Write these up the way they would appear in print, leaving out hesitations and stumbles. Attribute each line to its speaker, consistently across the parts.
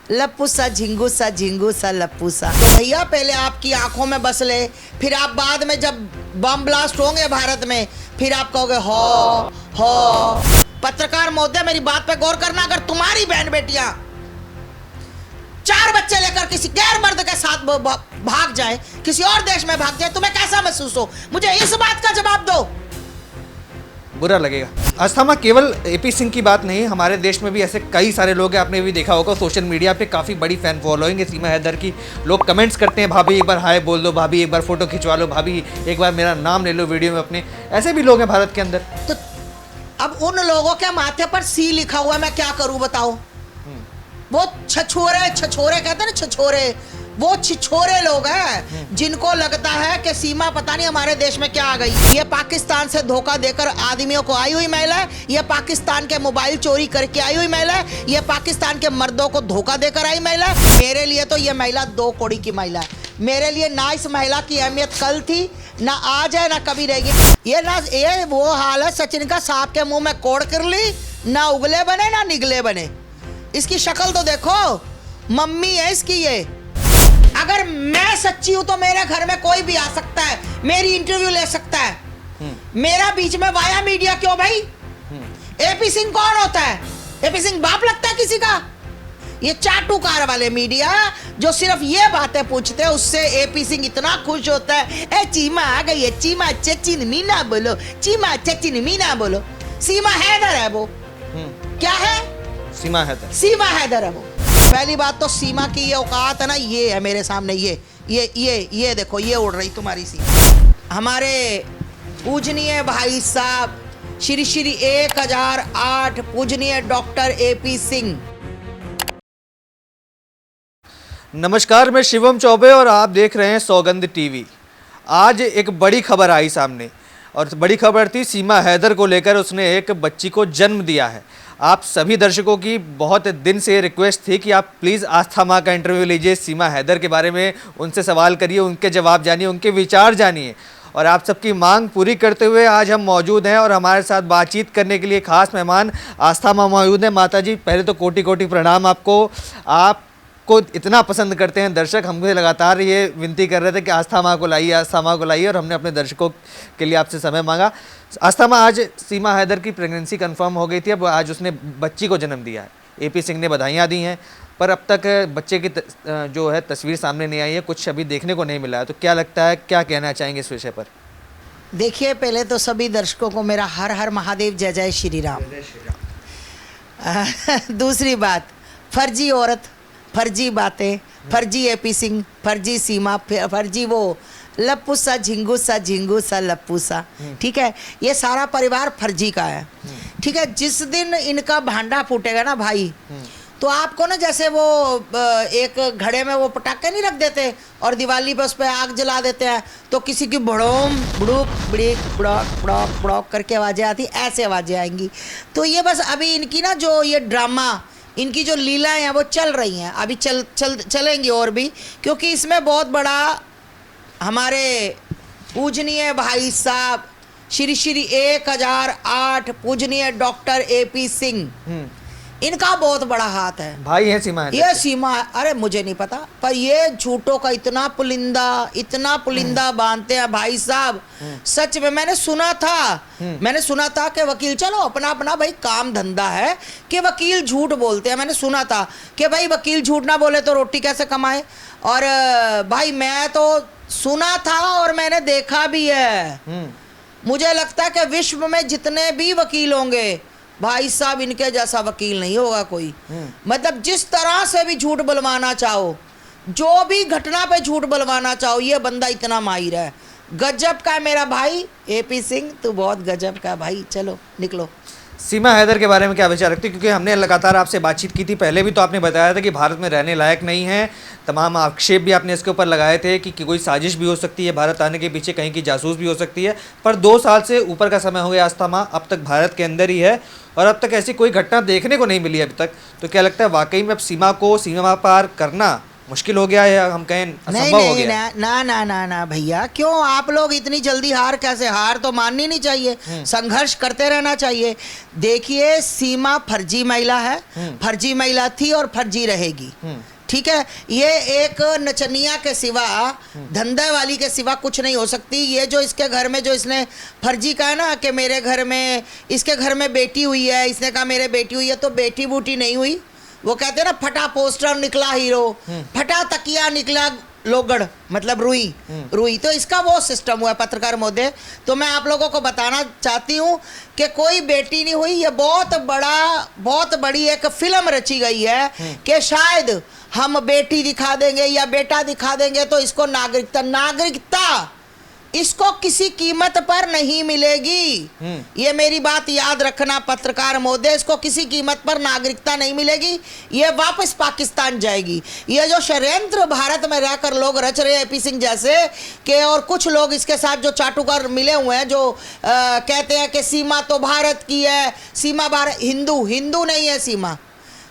Speaker 1: लप्पू सा झिंगू सा लप्पू सा। तो भैया पहले आपकी आंखों में बस ले, फिर आप बाद में जब बम ब्लास्ट होंगे भारत में, फिर आप कहोगे हो। पत्रकार महोदय मेरी बात पे गौर करना, अगर तुम्हारी बहन बेटियां 4 बच्चे लेकर किसी गैर मर्द के साथ भाग जाए, किसी और देश में भाग जाए, तुम्हें कैसा महसूस हो? मुझे इस बात का जवाब दो।
Speaker 2: बुरा लगेगा। अस्थमा केवल एपी सिंह की बात नहीं, हमारे देश में भी ऐसे कई सारे लोग हैं। आपने भी देखा होगा सोशल मीडिया पे काफ़ी बड़ी फैन फॉलोइंग है सीमा हैदर की। लोग कमेंट्स करते हैं, भाभी एक बार हाय बोल दो, भाभी एक बार फोटो खिंचवा लो, भाभी एक बार मेरा नाम ले लो वीडियो में अपने। ऐसे भी लोग हैं भारत के अंदर।
Speaker 1: तो अब उन लोगों के माथे पर सी लिखा हुआ, मैं क्या करूं बताओ? वो छछोरे कहते हैं ना, छछोरे, वो छिछोरे लोग हैं जिनको लगता है कि सीमा पता नहीं हमारे देश में क्या आ गई। ये पाकिस्तान से धोखा देकर आदमियों को आई हुई महिला है, ये पाकिस्तान के मोबाइल चोरी करके आई हुई महिला है, ये पाकिस्तान के मर्दों को धोखा देकर आई महिला है। मेरे लिए तो ये महिला 2 कौड़ी की महिला है। मेरे लिए ना इस महिला की अहमियत कल थी, ना आज है, ना कभी रहेगी। ये वो हाल है सचिन का, सांप के मुंह में कोड़ कर ली, ना उगले बने ना निगले बने। इसकी शक्ल तो देखो, मम्मी है इसकी ये। अगर मैं सच्ची हूं तो मेरे घर में कोई भी आ सकता है, मेरी इंटरव्यू ले सकता है। मेरा बीच में वाया मीडिया क्यों भाई? एपी सिंह कौन होता है? एपी सिंह बाप लगता है किसी का? ये चाटुकार वाले मीडिया जो सिर्फ ये बातें पूछते हैं, उससे एपी सिंह इतना खुश होता है। ए चीमा आ गई है, चीमा चचिन मीना बोलो, चीमा चचिन मीना बोलो। सीमा हैदर है वो। क्या है? सीमा हैदर है वो। पहली बात तो सीमा की ये औकात है ना, ये है मेरे सामने, ये देखो, ये उड़ रही तुम्हारी सीमा। हमारे पूजनीय भाई साहब श्री 1008 पूजनीय डॉक्टर एपी सिंह।
Speaker 2: नमस्कार, मैं शिवम चौबे और आप देख रहे हैं सौगंध टीवी। आज एक बड़ी खबर आई सामने, और बड़ी खबर थी सीमा हैदर को लेकर। उसने एक बच्ची को जन्म दिया है। आप सभी दर्शकों की बहुत दिन से रिक्वेस्ट थी कि आप प्लीज़ आस्था माँ का इंटरव्यू लीजिए, सीमा हैदर के बारे में उनसे सवाल करिए, उनके जवाब जानिए, उनके विचार जानिए। और आप सबकी मांग पूरी करते हुए आज हम मौजूद हैं, और हमारे साथ बातचीत करने के लिए खास मेहमान आस्था माँ मौजूद हैं। माता जी, पहले तो कोटि कोटि प्रणाम आपको। आपको इतना पसंद करते हैं दर्शक, हमसे लगातार ये विनती कर रहे थे कि आस्था माँ को लाइए, आस्था माँ को लाइए, और हमने अपने दर्शकों के लिए आपसे समय मांगा। आस्था माँ, आज सीमा हैदर की प्रेगनेंसी कंफर्म हो गई थी, अब आज उसने बच्ची को जन्म दिया है। एपी सिंह ने बधाइयाँ दी हैं, पर अब तक बच्चे की जो है तस्वीर सामने नहीं आई है, कुछ अभी देखने को नहीं मिला है। तो क्या लगता है, क्या कहना चाहेंगे इस विषय पर?
Speaker 1: देखिए, पहले तो सभी दर्शकों को मेरा हर हर महादेव, जय जय श्री राम। दूसरी बात, फर्जी औरत, फर्जी बातें, फर्जी एपी सिंह, फर्जी सीमा, फर्जी वो लप्पू सा झिंगू सा लप्पू सा। ठीक है, ये सारा परिवार फर्जी का है। ठीक है, जिस दिन इनका भांडा फूटेगा ना भाई, तो आपको ना जैसे वो एक घड़े में वो पटाखे नहीं रख देते और दिवाली पे उस पर आग जला देते हैं, तो किसी की भड़ोम बुड़ूक बिड़ीक बुड़ौक बुड़ौक बुड़ौक करके आवाज़ें आती, ऐसे आवाज़ें आएंगी। तो ये बस अभी इनकी ना जो ये ड्रामा, इनकी जो लीलाएं हैं वो चल रही हैं, अभी चलेंगी और भी, क्योंकि इसमें बहुत बड़ा हमारे पूजनीय भाई साहब श्री 1008 पूजनीय डॉक्टर एपी सिंह, इनका बहुत बड़ा हाथ है।
Speaker 2: भाई है सीमा हैदर।
Speaker 1: ये सीमा, अरे मुझे नहीं पता, पर ये झूठों का इतना पुलिंदा बांधते हैं भाई साहब। सच में मैंने सुना था कि वकील, चलो अपना अपना भाई काम धंधा है कि वकील झूठ बोलते हैं। मैंने सुना था कि भाई वकील झूठ ना बोले तो रोटी कैसे कमाए। और भाई मैं तो सुना था और मैंने देखा भी है। मुझे लगता है कि विश्व में जितने भी वकील होंगे भाई साहब, इनके जैसा वकील नहीं होगा कोई। मतलब जिस तरह से भी झूठ बुलवाना चाहो, जो भी घटना पे झूठ बुलवाना चाहो, ये बंदा इतना माहिर है। गजब का है मेरा भाई एपी सिंह, तू बहुत गजब का भाई। चलो निकलो।
Speaker 2: सीमा हैदर के बारे में क्या विचार रखती है? क्योंकि हमने लगातार आपसे बातचीत की थी, पहले भी तो आपने बताया था कि भारत में रहने लायक नहीं है। तमाम आक्षेप भी आपने इसके ऊपर लगाए थे कि कोई साजिश भी हो सकती है, भारत आने के पीछे कहीं की जासूस भी हो सकती है। पर 2 साल से ऊपर का समय हो गया आस्था माँ अब तक भारत के अंदर ही है, और अब तक ऐसी कोई घटना देखने को नहीं मिली अभी तक। तो क्या लगता है वाकई में अब सीमा को सीमा पार करना मुश्किल हो गया या हम कहें
Speaker 1: नहीं
Speaker 2: असंभव हो
Speaker 1: नहीं
Speaker 2: गया?
Speaker 1: ना ना ना ना भैया, क्यों आप लोग इतनी जल्दी हार कैसे? हार तो माननी नहीं चाहिए, संघर्ष करते रहना चाहिए। देखिए, सीमा फर्जी महिला है, फर्जी महिला थी और फर्जी रहेगी, ठीक है। ये एक नचनिया के सिवा, धंधे वाली के सिवा कुछ नहीं हो सकती। ये जो इसके घर में, जो इसने फर्जी कहा ना कि मेरे घर में, इसके घर में बेटी हुई है, इसने कहा मेरे बेटी हुई है, तो बेटी बूटी नहीं हुई। वो कहते हैं ना, फटा पोस्टर निकला हीरो, फटा तकिया निकला लोगड़, मतलब रुई रुई। तो इसका वो सिस्टम हुआ है पत्रकार महोदय। तो मैं आप लोगों को बताना चाहती हूँ कि कोई बेटी नहीं हुई। ये बहुत बड़ी एक फिल्म रची गई है कि शायद हम बेटी दिखा देंगे या बेटा दिखा देंगे तो इसको नागरिकता इसको किसी कीमत पर नहीं मिलेगी। ये मेरी बात याद रखना पत्रकार महोदय, इसको किसी कीमत पर नागरिकता नहीं मिलेगी। ये वापस पाकिस्तान जाएगी। ये जो षड्यंत्र भारत में रहकर लोग रच रहे हैं, एपी सिंह जैसे के, और कुछ लोग इसके साथ जो चाटुकार मिले हुए हैं, जो कहते हैं कि सीमा तो भारत की है, सीमा भारत, हिंदू नहीं है सीमा।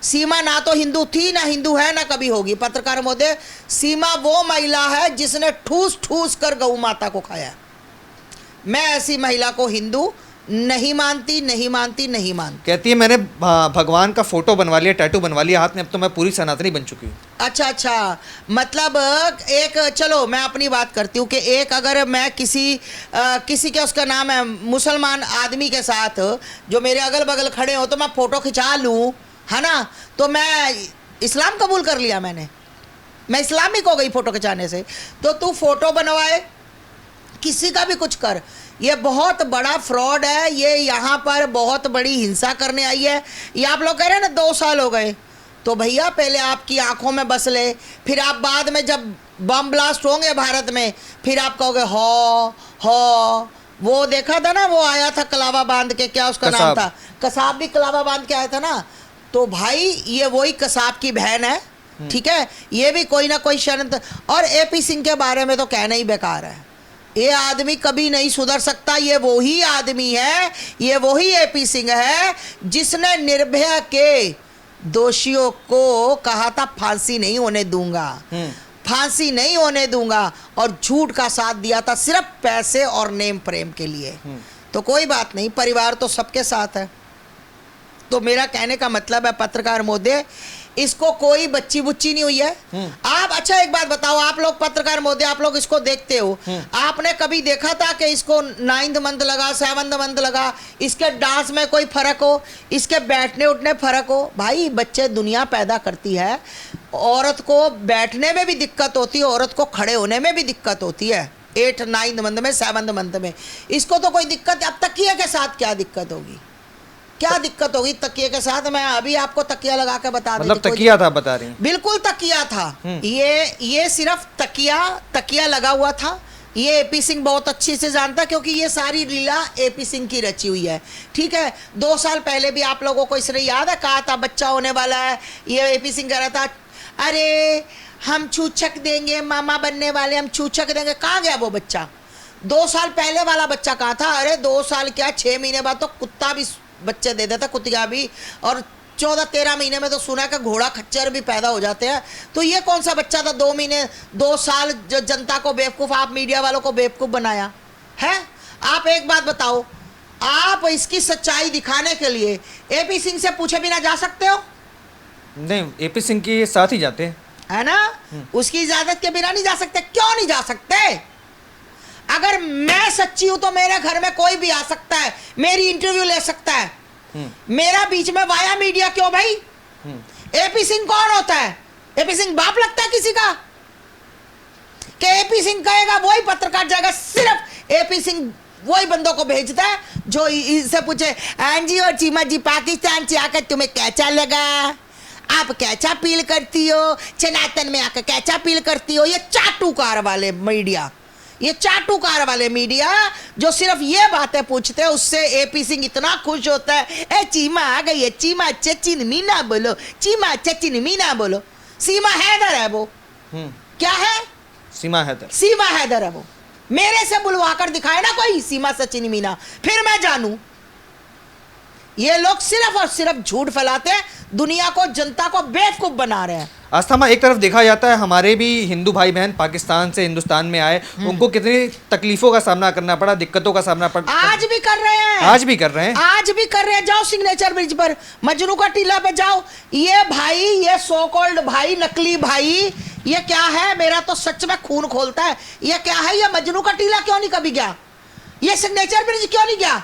Speaker 1: सीमा ना तो हिंदू थी, ना हिंदू है, ना कभी होगी। पत्रकार महोदय, सीमा वो महिला है जिसने ठूस ठूस कर गौ माता को खाया। मैं ऐसी महिला को हिंदू नहीं मानती, नहीं मानती, नहीं मानती।
Speaker 2: कहती है मैंने भगवान का फोटो बनवा लिया, टैटू बनवा लिया हाथ में, अब तो मैं पूरी सनातनी बन चुकी हूँ।
Speaker 1: अच्छा, मतलब एक, चलो मैं अपनी बात करती हूँ कि एक, अगर मैं किसी के, उसका नाम है, मुसलमान आदमी के साथ जो मेरे अगल बगल खड़े हो, तो मैं फ़ोटो खिंचा लूँ, है ना, तो मैं इस्लाम कबूल कर लिया, मैं इस्लामिक हो गई फ़ोटो खिंचाने से। तो तू फ़ोटो बनवाए, किसी का भी कुछ कर, ये बहुत बड़ा फ्रॉड है। ये यहाँ पर बहुत बड़ी हिंसा करने आई है। ये आप लोग कह रहे हैं ना 2 साल हो गए, तो भैया पहले आपकी आंखों में बस ले, फिर आप बाद में जब बम ब्लास्ट होंगे भारत में, फिर आप कहोगे हो। वो देखा था ना, वो आया था कलावा बांध के, क्या उसका नाम था, कसाब भी कलावा बांध के आया था ना। तो भाई ये वही कसाब की बहन है, ठीक है। ये भी कोई ना कोई शर्त। और एपी सिंह के बारे में तो कहना ही बेकार है। ये आदमी कभी नहीं सुधर सकता। ये वही आदमी है, ये वही एपी सिंह है जिसने निर्भया के दोषियों को कहा था फांसी नहीं होने दूंगा, फांसी नहीं होने दूंगा, और झूठ का साथ दिया था सिर्फ पैसे और नेम प्रेम के लिए। तो कोई बात नहीं, परिवार तो सबके साथ है। तो मेरा कहने का मतलब है पत्रकार महोदय, इसको कोई बच्ची बुच्ची नहीं हुई है। आप, अच्छा एक बात बताओ, आप लोग पत्रकार महोदय, आप लोग इसको देखते हो, आपने कभी देखा था कि इसको 9th मंथ लगा, 7th मंथ लगा, इसके डांस में कोई फर्क हो, इसके बैठने उठने फर्क हो? भाई बच्चे दुनिया पैदा करती है, औरत को बैठने में भी दिक्कत होती है, औरत को खड़े होने में भी दिक्कत होती है 8th 9th मंथ में, 7th मंथ में। इसको तो कोई दिक्कत, अब तकिए के साथ क्या दिक्कत होगी? क्या दिक्कत होगी तकिए के साथ? मैं अभी आपको तकिया लगा के बता देती।
Speaker 2: मतलब तकिया था, बता रही हैं?
Speaker 1: बिल्कुल तकिया था। ये सिर्फ तकिया लगा हुआ था। ये एपी सिंह बहुत अच्छी से जानता, क्योंकि ये सारी लीला एपी सिंह की रची हुई है, ठीक है। 2 साल पहले भी आप लोगों को इसने याद है, कहा था बच्चा होने वाला है। ये एपी सिंह कह रहा था, अरे हम चूचक देंगे, मामा बनने वाले, हम चूचक देंगे। कहाँ गया वो बच्चा? 2 साल पहले वाला बच्चा कहाँ था? अरे 2 साल क्या, 6 महीने बाद तो कुत्ता भी बच्चे दे देता, कुतिया भी, और 14-13 महीने में तो सुना कि घोड़ा खच्चर भी पैदा हो जाते हैं। तो ये कौन सा बच्चा था 2 साल जो जनता को बेवकूफ़, आप मीडिया वालों को बेवकूफ़ बनाया है। आप एक बात बताओ, आप इसकी सच्चाई दिखाने के लिए एपी सिंह से पूछे बिना जा सकते हो?
Speaker 2: नहीं, एपी सिंह के साथ ही जाते हैं, है
Speaker 1: ना। उसकी इजाजत के बिना नहीं जा सकते। क्यों नहीं जा सकते? अगर मैं सच्ची हूं तो मेरे घर में कोई भी आ सकता है, मेरी इंटरव्यू ले सकता है। मेरा बीच में वाया मीडिया क्यों भाई? एपी सिंह कौन होता है? एपी सिंह बाप लगता है किसी का? कि एपी सिंह कहेगा वही पत्रकार जाएगा। सिर्फ एपी सिंह वही बंदों को भेजता है जो इससे पूछे, आंजी और चीमा जी पाकिस्तान से आकर तुम्हें कैसा लगा, आप कैसा फील करती हो, सनातन में आकर कैसा फील करती हो। ये चाटुकार वाले मीडिया, ये चाटुकार वाले मीडिया जो सिर्फ ये बातें पूछते हैं, उससे एपी सिंह इतना खुश होता है। ए चीमा आ गई है, चीमा चचिन मीना बोलो, चीमा चचिन मीना बोलो। सीमा हैदर है वो। क्या है?
Speaker 2: सीमा हैदर।
Speaker 1: सीमा हैदर है वो। मेरे से बुलवा कर दिखाए ना कोई सीमा सचिन मीना, फिर मैं जानू। ये लोग सिर्फ और सिर्फ झूठ फैलाते हैं, दुनिया को, जनता को बेवकूफ बना रहे हैं।
Speaker 2: अस्थमा, एक तरफ देखा जाता है हमारे भी हिंदू भाई बहन पाकिस्तान से हिंदुस्तान में आए, उनको कितनी तकलीफों का सामना करना पड़ा, दिक्कतों का सामना पड़ा।
Speaker 1: आज भी कर रहे हैं,
Speaker 2: आज भी कर रहे हैं,
Speaker 1: आज भी कर रहे हैं। जाओ सिग्नेचर ब्रिज पर, मजनू का टीला पे जाओ, ये भाई, ये सो कॉल्ड भाई, नकली भाई, ये क्या है? मेरा तो सच में खून खोलता है। ये क्या है? ये मजनू का टीला क्यों नहीं कभी गया? ये सिग्नेचर ब्रिज क्यों नहीं गया?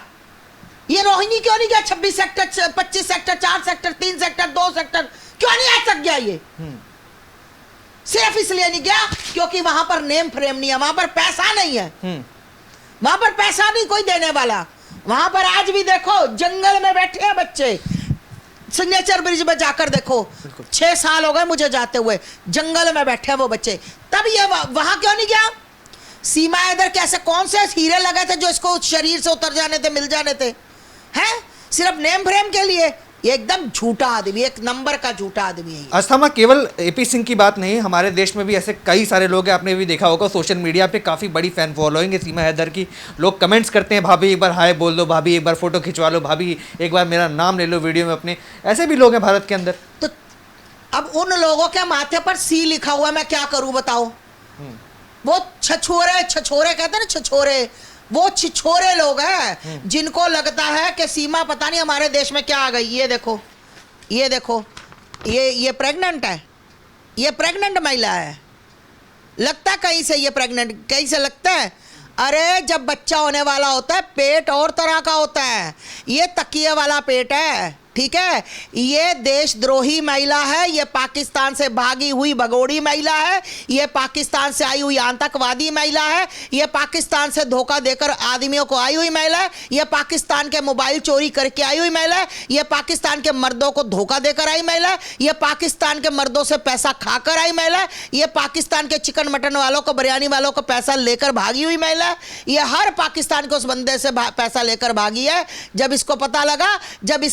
Speaker 1: ये रोहिणी क्यों नहीं गया? 26 sector, 25 sector, 4 sector, 3 sector, 2 sector, क्यों नहीं आज तक गया? ये सिर्फ इसलिए नहीं गया क्योंकि वहां पर नेम फ्रेम नहीं है, वहां पर पैसा नहीं है, वहां पर पैसा नहीं कोई देने वाला। वहां पर आज भी देखो जंगल में बैठे हैं बच्चे, सिग्नेचर ब्रिज में जाकर देखो, 6 साल हो गए मुझे जाते हुए, जंगल में बैठे हैं वो बच्चे। तब ये वहां क्यों नहीं गया? सीमा हैदर कैसे, कौन से हीरे लगे थे जो इसको शरीर से उतर जाने थे, मिल जाने थे? हैं? सिर्फ नेम फ्रेम के लिए। ये एकदम झूठा आदमी, एक नंबर का झूठा आदमी है।
Speaker 2: अस्थमा, केवल एपी सिंह की बात नहीं, हमारे देश में भी ऐसे कई सारे लोग हैं, आपने भी देखा होगा सोशल मीडिया पे काफ़ी बड़ी फैन फॉलोइंग है सीमा हैदर की। लोग कमेंट्स करते हैं, भाभी एक बार हाय बोल दो, भाभी एक बार फोटो खिंचवा लो, भाभी एक बार मेरा नाम ले लो वीडियो में अपने। ऐसे भी लोग हैं भारत के अंदर।
Speaker 1: तो अब उन लोगों के माथे पर सी लिखा हुआ, मैं क्या करूं बताओ? वो छछोरे, छछोरे कहते हैं ना, छछोरे, वो छिछोरे लोग हैं जिनको लगता है कि सीमा पता नहीं हमारे देश में क्या आ गई। ये देखो, ये देखो, ये प्रेग्नेंट है, ये प्रेग्नेंट महिला है। लगता है कहीं से ये प्रेग्नेंट, कहीं से लगता है? अरे जब बच्चा होने वाला होता है पेट और तरह का होता है, ये तकिए वाला पेट है, ठीक है? ये देशद्रोही महिला है, ये पाकिस्तान से भागी हुई भगोड़ी महिला है, ये पाकिस्तान से आई हुई आतंकवादी महिला है, ये पाकिस्तान से धोखा देकर आदमियों को आई हुई महिला है, ये पाकिस्तान के मोबाइल चोरी करके आई हुई महिला है, ये पाकिस्तान के मर्दों को धोखा देकर आई महिला है, ये पाकिस्तान के मर्दों से पैसा खाकर आई महिला है, ये पाकिस्तान के चिकन मटन वालों को, बिरयानी वालों को पैसा लेकर भागी हुई महिला है, ये हर पाकिस्तान के उस बंदे से पैसा लेकर भागी है। जब इसको पता लगा, जब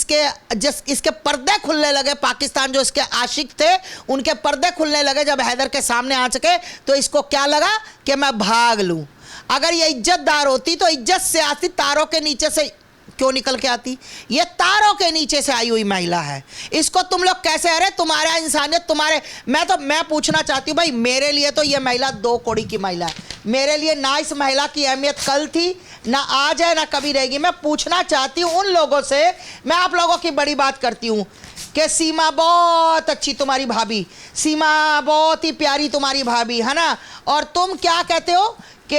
Speaker 1: इसके पर्दे खुलने लगे, पाकिस्तान जो इसके आशिक थे उनके पर्दे खुलने लगे जब हैदर के सामने आ सके, तो इसको क्या लगा कि मैं भाग लूं। अगर ये इज्जतदार होती तो इज्जत से आती, तारों के नीचे से क्यों निकल के आती? ये तारों के नीचे से आई हुई महिला है। इसको तुम लोग कैसे, अरे तुम्हारा इंसानियत, तुम्हारे, मैं पूछना चाहती हूँ भाई, मेरे लिए तो ये महिला 2 कौड़ी की महिला है। मेरे लिए ना इस महिला की अहमियत कल थी, ना आज है, ना कभी रहेगी। मैं पूछना चाहती हूँ उन लोगों से, मैं आप लोगों की बड़ी बात करती हूँ कि सीमा बहुत अच्छी तुम्हारी भाभी, सीमा बहुत ही प्यारी तुम्हारी भाभी है ना, और तुम क्या कहते हो कि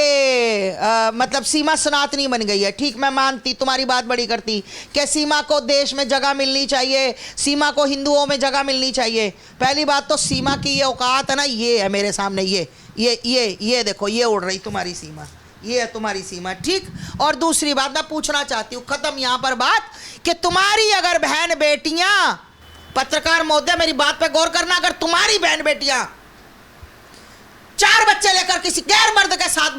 Speaker 1: मतलब सीमा सनातनी बन गई है। ठीक, मैं मानती, तुम्हारी बात बड़ी करती कि सीमा को देश में जगह मिलनी चाहिए, सीमा को हिंदुओं में जगह मिलनी चाहिए। पहली बात तो सीमा की ये औकात है ना, ये है मेरे सामने, ये देखो, ये उड़ रही तुम्हारी सीमा, ये है तुम्हारी सीमा, ठीक। और दूसरी बात मैं पूछना चाहती हूँ, खत्म यहाँ पर बात, कि तुम्हारी अगर बहन बेटियां, पत्रकार महोदय मेरी बात पे गौर करना, अगर तुम्हारी बहन बेटियां 4 बच्चे लेकर किसी गैर मर्द के साथ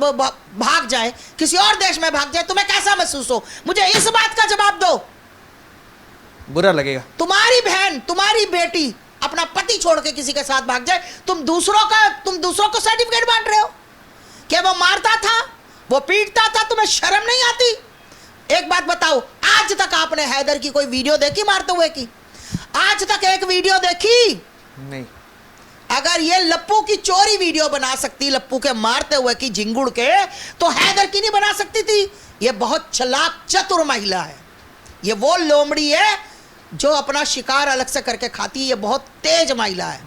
Speaker 1: भाग जाए, किसी और देश में भाग जाए, तुम्हें कैसा महसूस हो? मुझे इस बात का जवाब दो।
Speaker 2: बुरा लगेगा।
Speaker 1: तुम्हारी बहन, तुम्हारी बेटी अपना पति छोड़ के किसी के साथ भाग जाए, तुम दूसरों को सर्टिफिकेट बांट रहे हो कि वो मारता था, वो पीटता था, तुम्हें शर्म नहीं आती? एक बात बताओ, आज तक आपने हैदर की कोई वीडियो देखी मारते हुए की? आज तक एक वीडियो देखी?
Speaker 2: नहीं।
Speaker 1: अगर ये लप्पू की चोरी वीडियो बना सकती, लप्पू के मारते हुए की, झिंगुड़ के, तो हैदर की नहीं बना सकती थी? ये बहुत चालाक चतुर महिला है, ये वो लोमड़ी है जो अपना शिकार अलग से करके खाती है, ये बहुत तेज महिला है।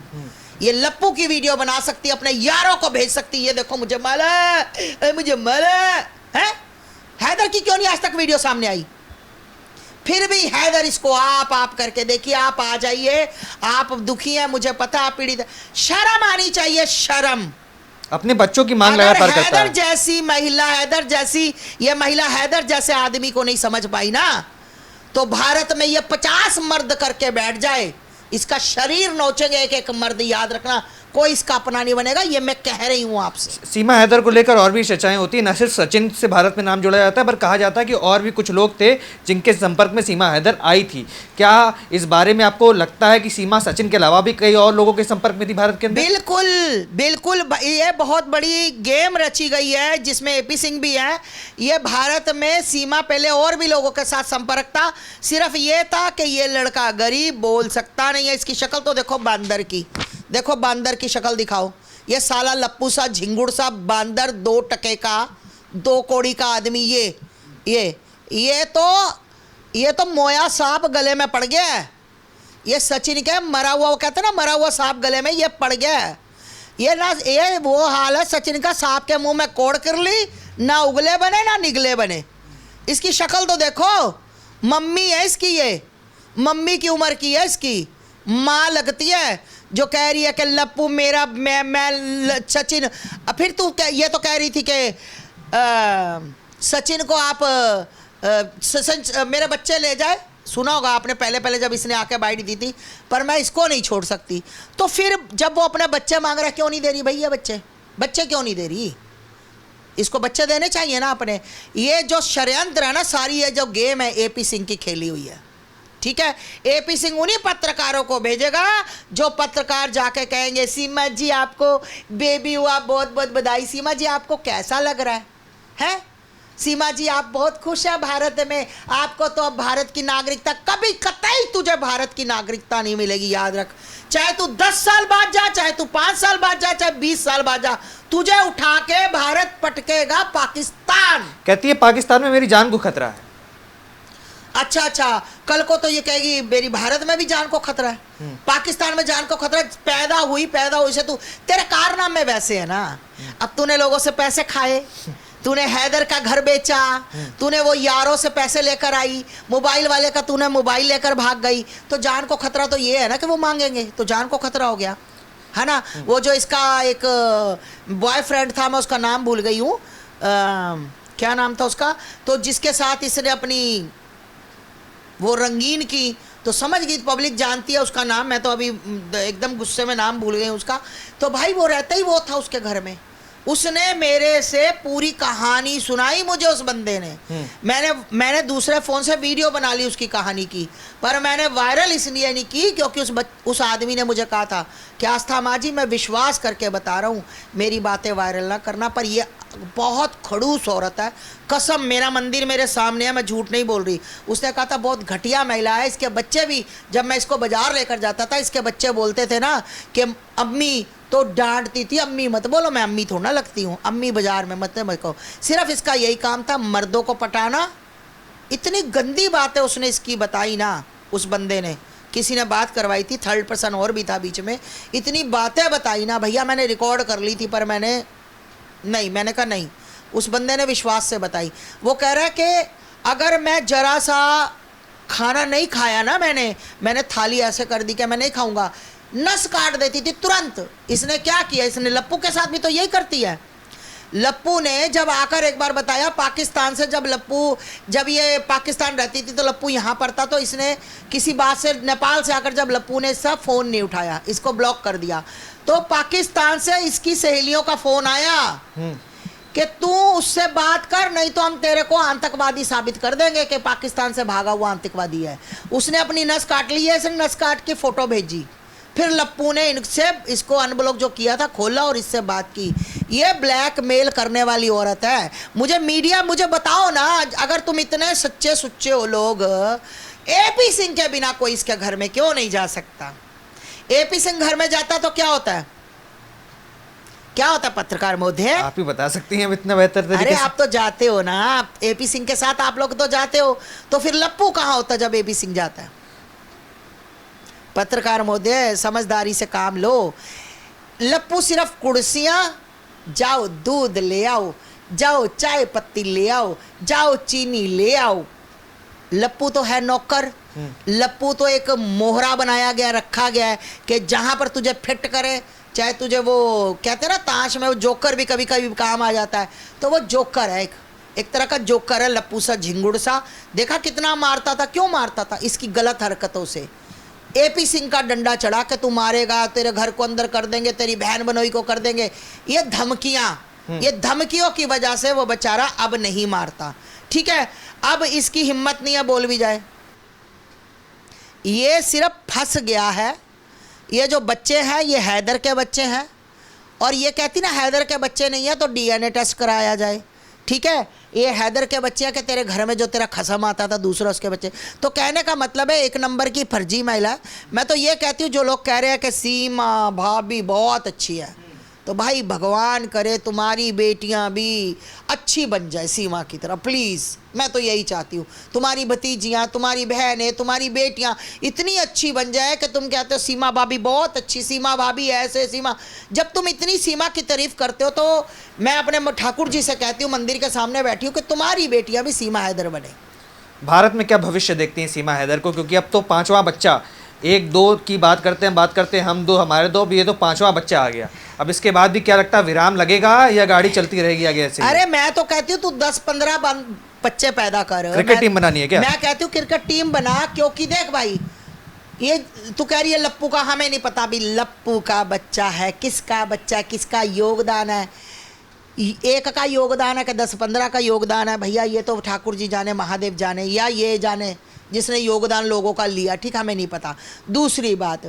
Speaker 1: ये लप्पू की वीडियो बना सकती, अपने यारों को भेज सकती, ये देखो मुझे माला है। हैदर की क्यों नहीं आज तक वीडियो सामने आई? फिर भी हैदर इसको आप करके देखिए, आप आ जाइए, आप दुखी हैं, मुझे पता, आप पीड़ित। शर्म आनी चाहिए, शर्म।
Speaker 2: अपने बच्चों की मांग लगातार करता है।
Speaker 1: हैदर जैसी महिला, हैदर जैसी ये महिला, हैदर जैसे आदमी को नहीं समझ पाई ना, तो भारत में ये 50 मर्द करके बैठ जाए, इसका शरीर नोचेंगे एक एक मर्द, याद रखना। कोई इसका अपना नहीं बनेगा, ये मैं कह रही हूं आपसे।
Speaker 2: सीमा हैदर को लेकर और भी चर्चाएं होती है, न सिर्फ सचिन से भारत में नाम जोड़ा जाता है, पर कहा जाता है कि और भी कुछ लोग थे जिनके संपर्क में सीमा हैदर आई थी। क्या इस बारे में आपको लगता है कि सीमा सचिन के अलावा भी कई और लोगों के संपर्क में थी भारत के अंदर?
Speaker 1: बिल्कुल बिल्कुल, ये बहुत बड़ी गेम रची गई है जिसमें एपी सिंह भी है। ये भारत में सीमा पहले और भी लोगों के साथ संपर्क था, सिर्फ ये था कि ये लड़का गरीब, बोल सकता नहीं है। इसकी शक्ल तो देखो बांदर की, देखो बांदर की शक्ल दिखाओ। ये साला लप्पू सा झिंगुर सा बांदर, 2 टके का, 2 कौड़ी का आदमी। ये तो मोया सांप गले में पड़ गया है। ये सचिन के मरा हुआ, वो कहते हैं ना मरा हुआ सांप गले में, ये पड़ गया है। ये वो हाल है सचिन का, सांप के मुंह में कोड़ कर ली, ना उगले बने ना निगले बने। इसकी शक्ल तो देखो, मम्मी है इसकी, ये मम्मी की उम्र की है इसकी, माँ लगती है जो कह रही है कि लप्पू मेरा मैं सचिन। फिर तू ये तो कह रही थी कि सचिन को आप मेरे बच्चे ले जाए, सुना होगा आपने पहले जब इसने आके बाइट दी थी, पर मैं इसको नहीं छोड़ सकती। तो फिर जब वो अपने बच्चे मांग रहा है, क्यों नहीं दे रही भैया बच्चे क्यों नहीं दे रही? इसको बच्चे देने चाहिए ना अपने। ये जो षड्यंत्र है ना, सारी ये जो गेम है एपी सिंह की खेली हुई है, ठीक है। एपी सिंह उन्हीं पत्रकारों को भेजेगा जो पत्रकार जाके कहेंगे सीमा जी आपको बेबी हुआ, बहुत बहुत बधाई। सीमा जी आपको कैसा लग रहा है? सीमा जी आप बहुत खुश है भारत में, आपको तो अब भारत की नागरिकता, कभी कतई तुझे भारत की नागरिकता नहीं मिलेगी, याद रख। चाहे तू 10 साल बाद जा, चाहे तू 5 साल बाद जा, चाहे 20 साल बाद जा, तुझे उठा के भारत पटकेगा पाकिस्तान।
Speaker 2: कहती है पाकिस्तान में मेरी जान को खतरा है।
Speaker 1: अच्छा, कल को तो ये कहेगी मेरी भारत में भी जान को खतरा है, पाकिस्तान में जान को खतरा। पैदा हुई से तू, तेरे कारनामे वैसे है ना। अब तूने लोगों से पैसे खाए, तूने हैदर का घर बेचा, तूने वो यारों से पैसे लेकर आई, मोबाइल वाले का तूने मोबाइल लेकर भाग गई, तो जान को खतरा तो ये है ना कि वो मांगेंगे, तो जान को खतरा हो गया है ना। वो जो इसका एक बॉयफ्रेंड था, मैं उसका नाम भूल गई हूँ, क्या नाम था उसका, तो जिसके साथ इसने अपनी वो रंगीन की, तो समझ गई पब्लिक जानती है उसका नाम, मैं तो अभी एकदम गुस्से में नाम भूल गई उसका। तो भाई वो रहता ही वो था उसके घर में, उसने मेरे से पूरी कहानी सुनाई मुझे उस बंदे ने। मैंने दूसरे फ़ोन से वीडियो बना ली उसकी कहानी की, पर मैंने वायरल इसलिए नहीं की क्योंकि उस आदमी ने मुझे कहा था कि आस्था माँ जी मैं विश्वास करके बता रहा हूँ, मेरी बातें वायरल ना करना। पर ये बहुत खड़ूस औरत है, कसम मेरा मंदिर मेरे सामने है, मैं झूठ नहीं बोल रही। उसने कहा था बहुत घटिया महिला है। इसके बच्चे भी, जब मैं इसको बाजार लेकर जाता था, इसके बच्चे बोलते थे ना कि अम्मी, तो डांटती थी अम्मी मत बोलो, मैं अम्मी थोड़ा ना लगती हूँ, अम्मी बाजार में मत कहो। सिर्फ इसका यही काम था, मर्दों को पटाना। इतनी गंदी बातें उसने इसकी बताई ना, उस बंदे ने, किसी ने बात करवाई थी, 3rd पर्सन और भी था बीच में, इतनी बातें बताई ना भैया, मैंने रिकॉर्ड कर ली थी, पर मैंने कहा नहीं, उस बंदे ने विश्वास से बताई। वो कह रहा है कि अगर मैं जरा सा खाना नहीं खाया ना, मैंने थाली ऐसे कर दी कि मैं नहीं खाऊंगा, नस काट देती थी तुरंत। इसने क्या किया, इसने लप्पू के साथ भी तो यही करती है। लप्पू ने जब आकर एक बार बताया पाकिस्तान से, जब ये पाकिस्तान रहती थी तो लप्पू यहाँ पर था, तो इसने किसी बात से नेपाल से आकर जब लप्पू ने इसका फ़ोन नहीं उठाया, इसको ब्लॉक कर दिया, तो पाकिस्तान से इसकी सहेलियों का फ़ोन आया कि तू उससे बात कर, नहीं तो हम तेरे को आतंकवादी साबित कर देंगे कि पाकिस्तान से भागा हुआ आतंकवादी है। उसने अपनी नस काट ली है, इसने नस काट के फ़ोटो भेजी, फिर लप्पू ने इनसे इसको अनब्लॉक जो किया था खोला और इससे बात की। ये ब्लैकमेल करने वाली औरत है। मुझे बताओ ना, अगर तुम इतने सच्चे सुच्चे हो लोग, एपी सिंह के बिना कोई इसके घर में क्यों नहीं जा सकता? एपी सिंह घर में जाता तो क्या होता है? पत्रकार महोदय
Speaker 2: आप ही बता सकती हैं इतना बेहतर तरीके से।
Speaker 1: अरे आप तो जाते हो ना, एपी सिंह के साथ आप लोग तो जाते हो, तो फिर लप्पू कहाँ होता जब एपी सिंह जाता है? पत्रकार महोदय समझदारी से काम लो। लप्पू सिर्फ कुर्सियां, जाओ दूध ले आओ, जाओ चाय पत्ती ले आओ, जाओ चीनी ले आओ। लप्पू तो है नौकर, लप्पू तो एक मोहरा बनाया गया, रखा गया है कि जहां पर तुझे फिट करे, चाहे तुझे वो कहते हैं ना ताश में वो जोकर भी कभी कभी काम आ जाता है, तो वो जोकर है, एक तरह का जोकर है लप्पू सा, झिंगुड़ सा। देखा कितना मारता था, क्यों मारता था? इसकी गलत हरकतों से। एपी सिंह का डंडा चढ़ा के तू मारेगा, तेरे घर को अंदर कर देंगे, तेरी बहन बनोई को कर देंगे, ये धमकियां, ये धमकियों की वजह से वो बेचारा अब नहीं मारता। ठीक है, अब इसकी हिम्मत नहीं है बोल भी जाए, ये सिर्फ फंस गया है। ये जो बच्चे हैं ये हैदर के बच्चे हैं, और ये कहती ना हैदर के बच्चे नहीं है तो डीएनए टेस्ट कराया जाए। ठीक है, ये हैदर के बच्चे हैं कि तेरे घर में जो तेरा खसम आता था दूसरा उसके बच्चे। तो कहने का मतलब है एक नंबर की फर्जी महिला। मैं तो ये कहती हूँ जो लोग कह रहे हैं कि सीमा भाभी बहुत अच्छी है, तो भाई भगवान करे तुम्हारी बेटियां भी अच्छी बन जाए सीमा की तरह, प्लीज़। मैं तो यही चाहती हूँ तुम्हारी भतीजियाँ, तुम्हारी बहनें, तुम्हारी बेटियाँ इतनी अच्छी बन जाए कि तुम कहते हो सीमा भाभी बहुत अच्छी, सीमा भाभी ऐसे, सीमा। जब तुम इतनी सीमा की तारीफ करते हो तो मैं अपने ठाकुर जी से कहती हूँ, मंदिर के सामने बैठी हूँ, कि तुम्हारी बेटियाँ भी सीमा हैदर बने।
Speaker 2: भारत में क्या भविष्य देखती हैं सीमा हैदर को, क्योंकि अब तो 5वां बच्चा, 1-2 की बात करते हैं हम दो हमारे दो, अब ये तो 5वां बच्चा आ गया। अब इसके बाद भी क्या लगता है विराम लगेगा या गाड़ी चलती रहेगी आगे ऐसे?
Speaker 1: अरे मैं तो कहती हूँ तू 10-15 बच्चे पैदा कर।
Speaker 2: क्रिकेट टीम बनानी है क्या?
Speaker 1: मैं कहती हूँ क्रिकेट टीम बना, क्योंकि देख भाई ये तू कह रही है लप्पू का, हमें नहीं पता भी लप्पू का बच्चा है, किसका बच्चा है, किसका योगदान है। एक का योगदान है कि 10-15 का योगदान है, भैया ये तो ठाकुर जी जाने, महादेव जाने, या ये जाने जिसने योगदान लोगों का लिया। ठीक, हमें नहीं पता। दूसरी बात,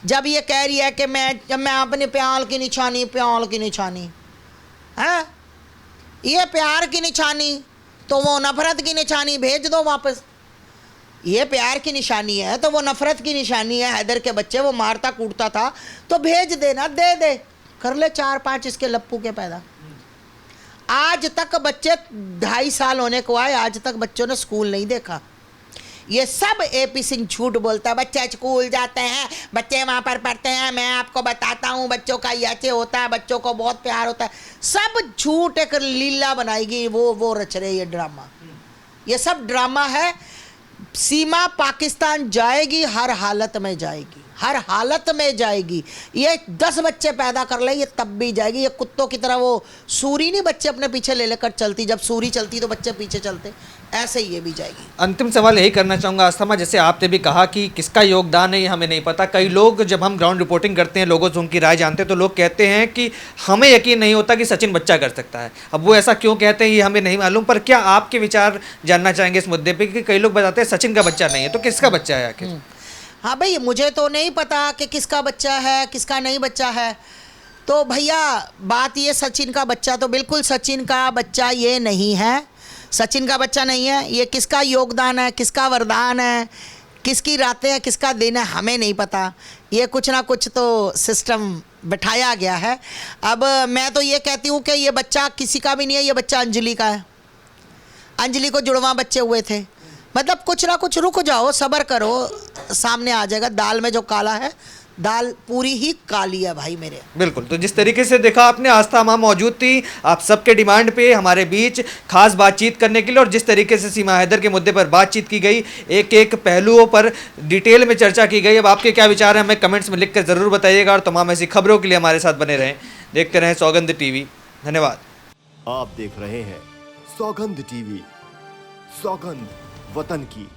Speaker 1: जब ये कह रही है कि मैं अपने प्याल की निशानी है, ये प्यार की निशानी तो वो नफरत की निशानी भेज दो वापस। ये प्यार की निशानी है तो वो नफरत की निशानी है। हैदर के बच्चे वो मारता कूटता था तो भेज देना, दे दे, कर ले 4-5 इसके लप्पू के पैदा। आज तक बच्चे 2.5 साल होने को आए, आज तक बच्चों ने स्कूल नहीं देखा। ये सब एपी सिंह झूठ बोलता है, बच्चे स्कूल जाते हैं, बच्चे वहाँ पर पढ़ते हैं, मैं आपको बताता हूँ बच्चों का ऐसे होता है, बच्चों को बहुत प्यार होता है। सब झूठ, एक लीला बनाएगी, वो रच रहे ये ड्रामा, ये सब ड्रामा है। सीमा पाकिस्तान जाएगी, हर हालत में जाएगी, हर हालत में जाएगी। ये 10 बच्चे पैदा कर ले ये तब भी जाएगी। ये कुत्तों की तरह वो सूरी नहीं बच्चे अपने पीछे ले लेकर चलती, जब सूरी चलती तो बच्चे पीछे चलते, ऐसे ही ये भी जाएगी।
Speaker 2: अंतिम सवाल यही करना चाहूँगा आस्थमा, जैसे आपने भी कहा कि किसका योगदान है ये हमें नहीं पता। कई लोग जब हम ग्राउंड रिपोर्टिंग करते हैं, लोगों से उनकी राय जानते हैं, तो लोग कहते हैं कि हमें यकीन नहीं होता कि सचिन बच्चा कर सकता है। अब वो ऐसा क्यों कहते हैं ये हमें नहीं मालूम, पर क्या आपके विचार जानना चाहेंगे इस मुद्दे पर कि कई लोग बताते हैं सचिन का बच्चा नहीं है, तो किसका बच्चा है आखिर?
Speaker 1: हाँ भाई, मुझे तो नहीं पता कि किसका बच्चा है किसका नहीं बच्चा है। तो भैया बात ये, सचिन का बच्चा तो बिल्कुल सचिन का बच्चा ये नहीं है, सचिन का बच्चा नहीं है। ये किसका योगदान है, किसका वरदान है, किसकी रातें हैं, किसका दिन है, हमें नहीं पता। ये कुछ ना कुछ तो सिस्टम बिठाया गया है। अब मैं तो ये कहती हूँ कि ये बच्चा किसी का भी नहीं है, ये बच्चा अंजलि का है। अंजलि को जुड़वा बच्चे हुए थे, मतलब कुछ ना कुछ, रुक जाओ, सब्र करो, सामने आ जाएगा। दाल में जो काला है, दाल पूरी ही काली है भाई मेरे।
Speaker 2: बिल्कुल, तो जिस तरीके से देखा आपने, आस्था मां मौजूद थी आप सबके डिमांड पे हमारे बीच खास बातचीत करने के लिए, और जिस तरीके से सीमा हैदर के मुद्दे पर बातचीत की गई, एक एक पहलुओं पर डिटेल में चर्चा की गई। अब आपके क्या विचार हैं हमें कमेंट्स में लिख कर ज़रूर बताइएगा, और तमाम ऐसी खबरों के लिए हमारे साथ बने रहें, देखते रहें सौगंध टीवी। धन्यवाद।
Speaker 3: आप देख रहे हैं सौगंध टीवी, सौगंध वतन की।